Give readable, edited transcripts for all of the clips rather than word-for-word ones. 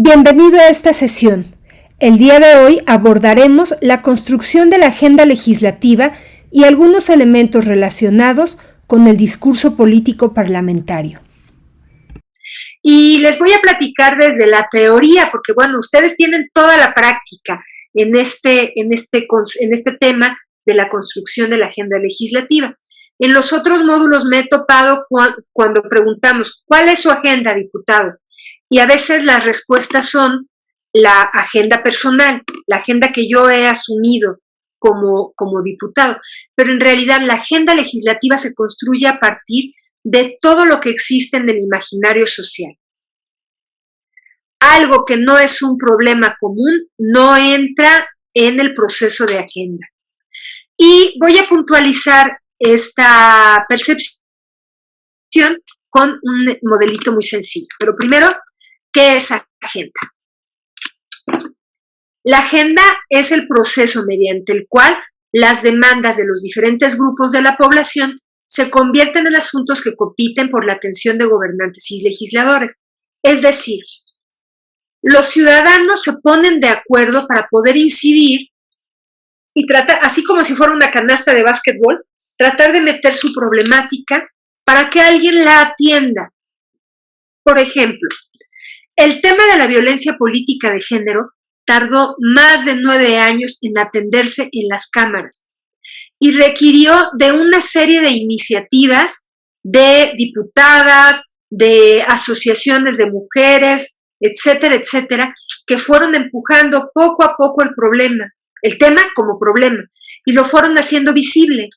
Bienvenido a esta sesión. El día de hoy abordaremos la construcción de la agenda legislativa y algunos elementos relacionados con el discurso político parlamentario. Y les voy a platicar desde la teoría, porque bueno, ustedes tienen toda la práctica en este tema de la construcción de la agenda legislativa. En los otros módulos me he topado cuando preguntamos, ¿cuál es su agenda, diputado? Y a veces las respuestas son la agenda personal, la agenda que yo he asumido como diputado. Pero en realidad la agenda legislativa se construye a partir de todo lo que existe en el imaginario social. Algo que no es un problema común no entra en el proceso de agenda. Y voy a puntualizar esta percepción con un modelito muy sencillo. Pero primero, ¿qué es agenda? La agenda es el proceso mediante el cual las demandas de los diferentes grupos de la población se convierten en asuntos que compiten por la atención de gobernantes y legisladores. Es decir, los ciudadanos se ponen de acuerdo para poder incidir y tratar, así como si fuera una canasta de básquetbol, tratar de meter su problemática para que alguien la atienda. Por ejemplo, el tema de la violencia política de género tardó más de 9 años en atenderse en las cámaras y requirió de una serie de iniciativas de diputadas, de asociaciones de mujeres, etcétera, etcétera, que fueron empujando poco a poco el tema como problema, y lo fueron haciendo visible,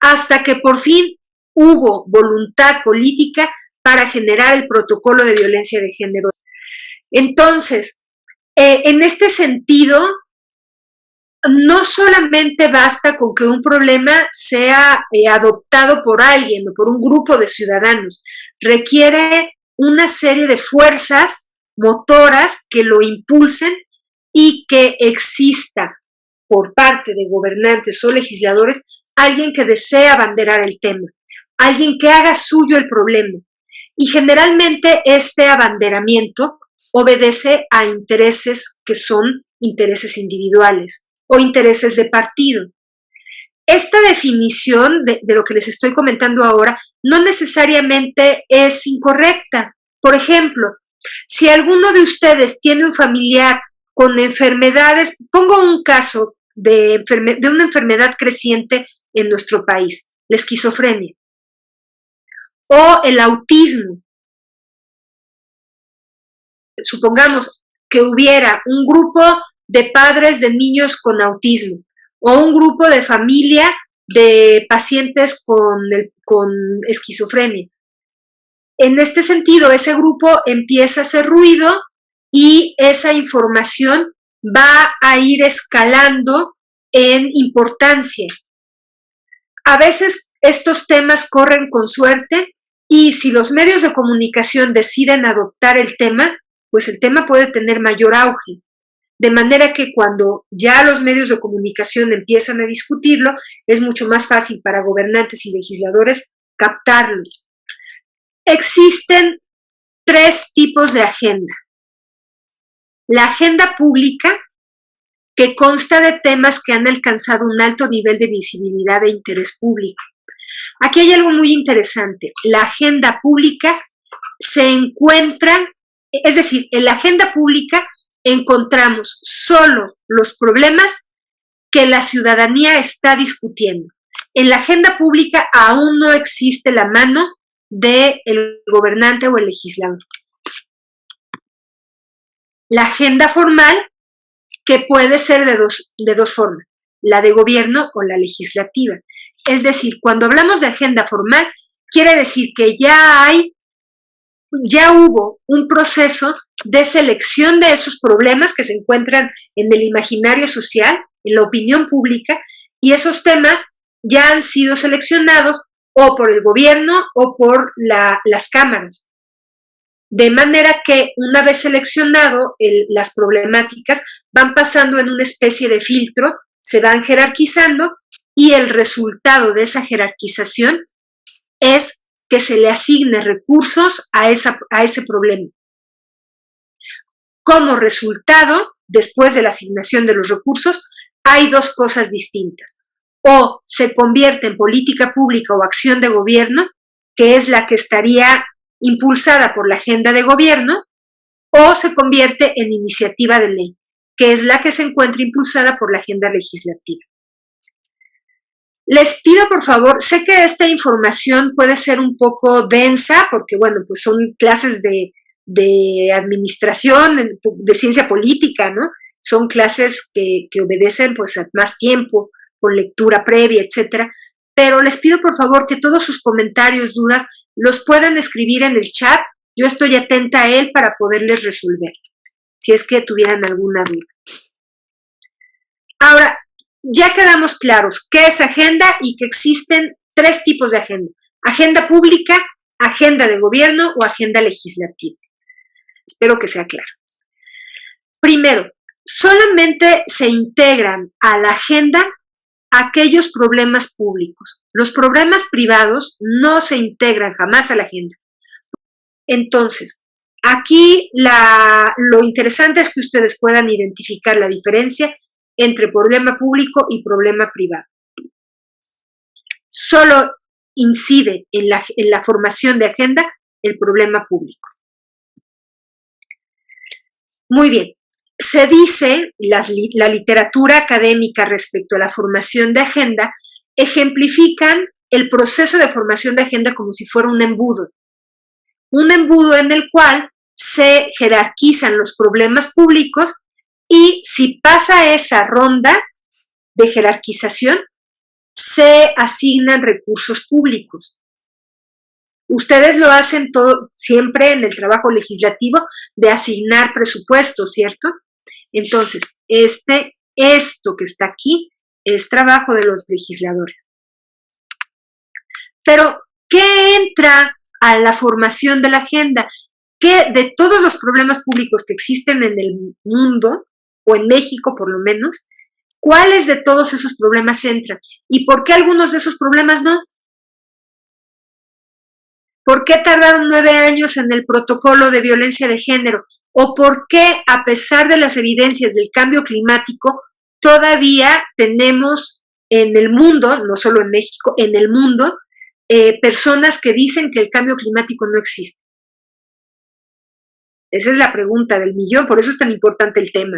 hasta que por fin hubo voluntad política para generar el protocolo de violencia de género. Entonces, en este sentido, no solamente basta con que un problema sea adoptado por alguien o por un grupo de ciudadanos, requiere una serie de fuerzas motoras que lo impulsen y que exista por parte de gobernantes o legisladores alguien que desea abanderar el tema, alguien que haga suyo el problema. Y generalmente este abanderamiento obedece a intereses que son intereses individuales o intereses de partido. Esta definición de lo que les estoy comentando ahora no necesariamente es incorrecta. Por ejemplo, si alguno de ustedes tiene un familiar con enfermedades, pongo un caso de una enfermedad creciente en nuestro país, la esquizofrenia o el autismo. Supongamos que hubiera un grupo de padres de niños con autismo o un grupo de familia de pacientes con esquizofrenia. En este sentido, ese grupo empieza a hacer ruido y esa información va a ir escalando en importancia. A veces estos temas corren con suerte y si los medios de comunicación deciden adoptar el tema, pues el tema puede tener mayor auge. De manera que cuando ya los medios de comunicación empiezan a discutirlo, es mucho más fácil para gobernantes y legisladores captarlo. Existen 3 tipos de agenda. La agenda pública, que consta de temas que han alcanzado un alto nivel de visibilidad e interés público. Aquí hay algo muy interesante. La agenda pública se encuentra, es decir, en la agenda pública encontramos solo los problemas que la ciudadanía está discutiendo. En la agenda pública aún no existe la mano del gobernante o el legislador. La agenda formal, que puede ser de dos formas, la de gobierno o la legislativa. Es decir, cuando hablamos de agenda formal, quiere decir que ya hubo un proceso de selección de esos problemas que se encuentran en el imaginario social, en la opinión pública, y esos temas ya han sido seleccionados o por el gobierno o por las cámaras. De manera que una vez seleccionado las problemáticas, van pasando en una especie de filtro, se van jerarquizando y el resultado de esa jerarquización es que se le asigne recursos a ese problema. como resultado, después de la asignación de los recursos, hay dos cosas distintas. O se convierte en política pública o acción de gobierno, que es la que estaría impulsada por la agenda de gobierno, o se convierte en iniciativa de ley, que es la que se encuentra impulsada por la agenda legislativa. Les pido, por favor, sé que esta información puede ser un poco densa, porque, bueno, pues son clases de administración, de ciencia política, ¿no? Son clases que obedecen, pues, a más tiempo, con lectura previa, etcétera. Pero les pido, por favor, que todos sus comentarios, dudas, los puedan escribir en el chat. Yo estoy atenta a él para poderles resolver, si es que tuvieran alguna duda. Ahora, ya quedamos claros qué es agenda y que existen tres tipos de agenda. Agenda pública, agenda de gobierno o agenda legislativa. Espero que sea claro. Primero, solamente se integran a la agenda aquellos problemas públicos. Los problemas privados no se integran jamás a la agenda. Entonces, aquí lo interesante es que ustedes puedan identificar la diferencia entre problema público y problema privado. Solo incide en la formación de agenda el problema público. Muy bien, se dice, la literatura académica respecto a la formación de agenda ejemplifican el proceso de formación de agenda como si fuera un embudo en el cual se jerarquizan los problemas públicos y si pasa esa ronda de jerarquización, se asignan recursos públicos. Ustedes lo hacen todo siempre en el trabajo legislativo de asignar presupuestos, ¿cierto? Entonces, esto que está aquí es trabajo de los legisladores. Pero, ¿qué entra a la formación de la agenda? ¿Qué de todos los problemas públicos que existen en el mundo, o en México por lo menos, cuáles de todos esos problemas entran? ¿Y por qué algunos de esos problemas no? ¿Por qué tardaron 9 años en el protocolo de violencia de género? ¿O por qué, a pesar de las evidencias del cambio climático, todavía tenemos en el mundo, no solo en México, en el mundo, personas que dicen que el cambio climático no existe? Esa es la pregunta del millón, por eso es tan importante el tema,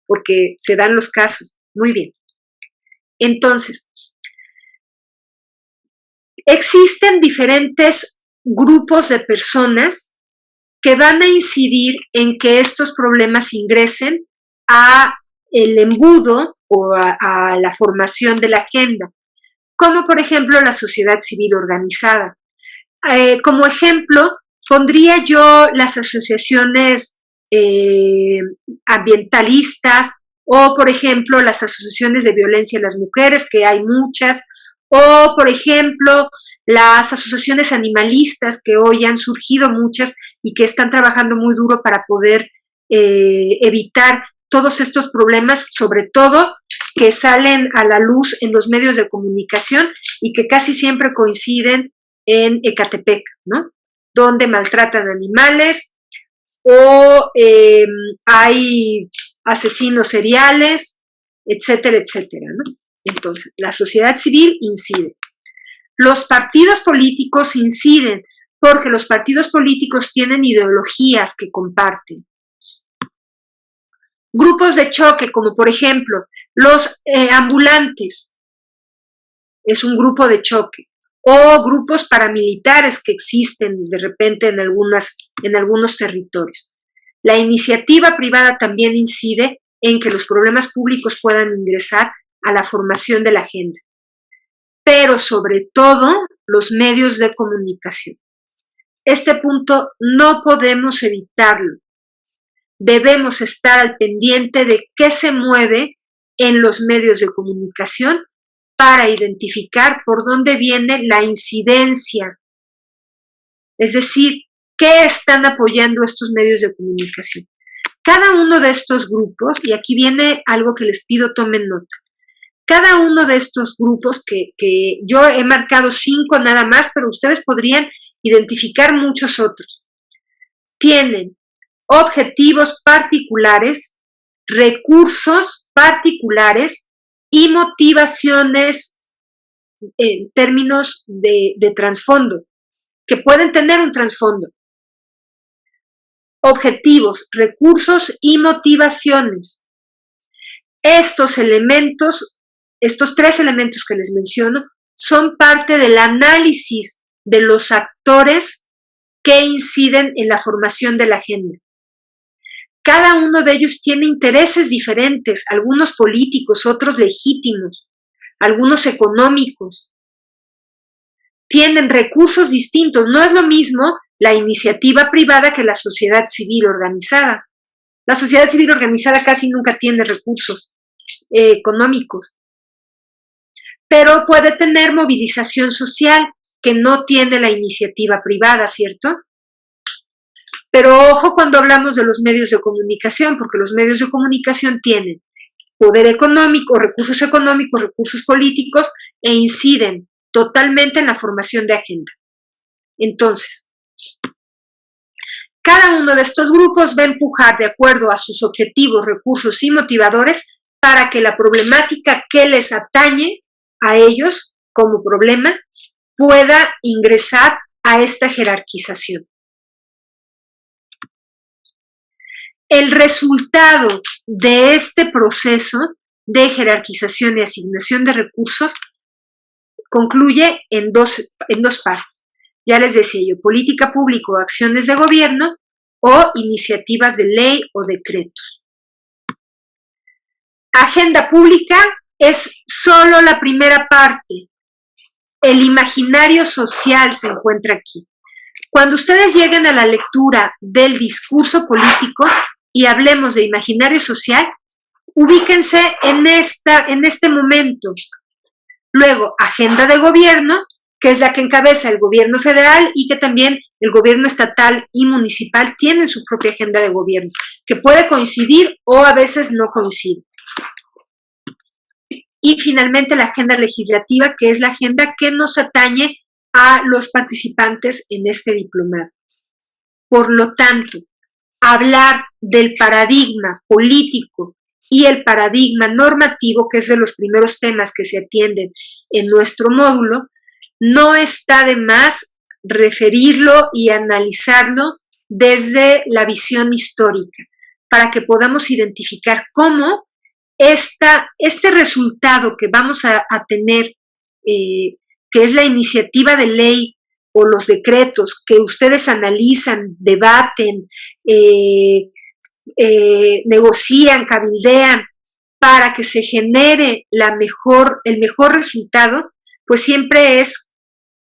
porque se dan los casos. Muy bien. Entonces, existen diferentes grupos de personas que van a incidir en que estos problemas ingresen a el embudo o a la formación de la agenda, como por ejemplo la sociedad civil organizada. Como ejemplo, pondría yo las asociaciones ambientalistas o, por ejemplo, las asociaciones de violencia a las mujeres, que hay muchas, o, por ejemplo, las asociaciones animalistas, que hoy han surgido muchas y que están trabajando muy duro para poder evitar todos estos problemas, sobre todo que salen a la luz en los medios de comunicación y que casi siempre coinciden en Ecatepec, ¿no? Donde maltratan animales o hay asesinos seriales, etcétera, etcétera, ¿no? Entonces, la sociedad civil incide. Los partidos políticos inciden porque los partidos políticos tienen ideologías que comparten. Grupos de choque, como por ejemplo los ambulantes, es un grupo de choque. O grupos paramilitares que existen de repente en algunos territorios. La iniciativa privada también incide en que los problemas públicos puedan ingresar a la formación de la agenda, pero sobre todo los medios de comunicación. Este punto no podemos evitarlo. Debemos estar al pendiente de qué se mueve en los medios de comunicación para identificar por dónde viene la incidencia. Es decir, ¿qué están apoyando estos medios de comunicación? Cada uno de estos grupos, y aquí viene algo que les pido tomen nota, cada uno de estos grupos, que yo he marcado 5 nada más, pero ustedes podrían identificar muchos otros, tienen objetivos particulares, recursos particulares y motivaciones en términos de trasfondo, que pueden tener un trasfondo. Objetivos, recursos y motivaciones. Estos elementos, estos tres elementos que les menciono, son parte del análisis de los actores que inciden en la formación de la agenda. Cada uno de ellos tiene intereses diferentes, algunos políticos, otros legítimos, algunos económicos. Tienen recursos distintos. No es lo mismo la iniciativa privada que la sociedad civil organizada. La sociedad civil organizada casi nunca tiene recursos económicos, pero puede tener movilización social que no tiene la iniciativa privada, ¿cierto? Pero ojo cuando hablamos de los medios de comunicación, porque los medios de comunicación tienen poder económico, recursos políticos e inciden totalmente en la formación de agenda. Entonces, cada uno de estos grupos va a empujar de acuerdo a sus objetivos, recursos y motivadores para que la problemática que les atañe a ellos como problema pueda ingresar a esta jerarquización. El resultado de este proceso de jerarquización y asignación de recursos concluye en dos partes. Ya les decía yo, política pública o acciones de gobierno o iniciativas de ley o decretos. Agenda pública es solo la primera parte. El imaginario social se encuentra aquí. Cuando ustedes lleguen a la lectura del discurso político y hablemos de imaginario social, ubíquense en este momento. Luego, agenda de gobierno, que es la que encabeza el gobierno federal y que también el gobierno estatal y municipal tienen su propia agenda de gobierno, que puede coincidir o a veces no coincide. Y finalmente la agenda legislativa, que es la agenda que nos atañe a los participantes en este diplomado. Por lo tanto, hablar del paradigma político y el paradigma normativo, que es de los primeros temas que se atienden en nuestro módulo, no está de más referirlo y analizarlo desde la visión histórica, para que podamos identificar cómo este resultado que vamos a tener, que es la iniciativa de ley o los decretos que ustedes analizan, debaten, negocian, cabildean, para que se genere el mejor resultado, pues siempre es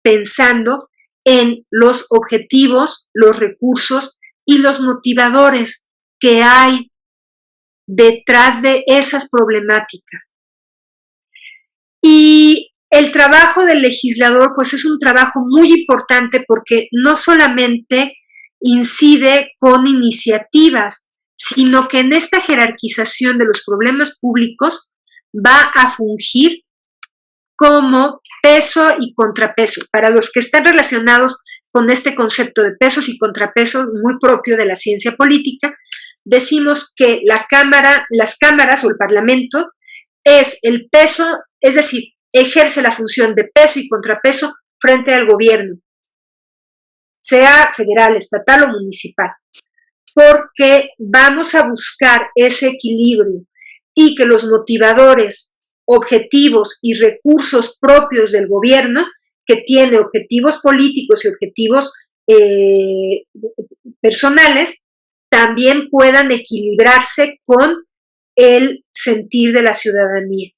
pensando en los objetivos, los recursos y los motivadores que hay detrás de esas problemáticas. Y el trabajo del legislador, pues es un trabajo muy importante porque no solamente incide con iniciativas, sino que en esta jerarquización de los problemas públicos va a fungir como peso y contrapeso. Para los que están relacionados con este concepto de pesos y contrapesos muy propio de la ciencia política, decimos que las cámaras o el Parlamento es el peso, es decir, ejerce la función de peso y contrapeso frente al gobierno, sea federal, estatal o municipal, porque vamos a buscar ese equilibrio y que los motivadores, objetivos y recursos propios del gobierno, que tiene objetivos políticos y objetivos personales, también puedan equilibrarse con el sentir de la ciudadanía.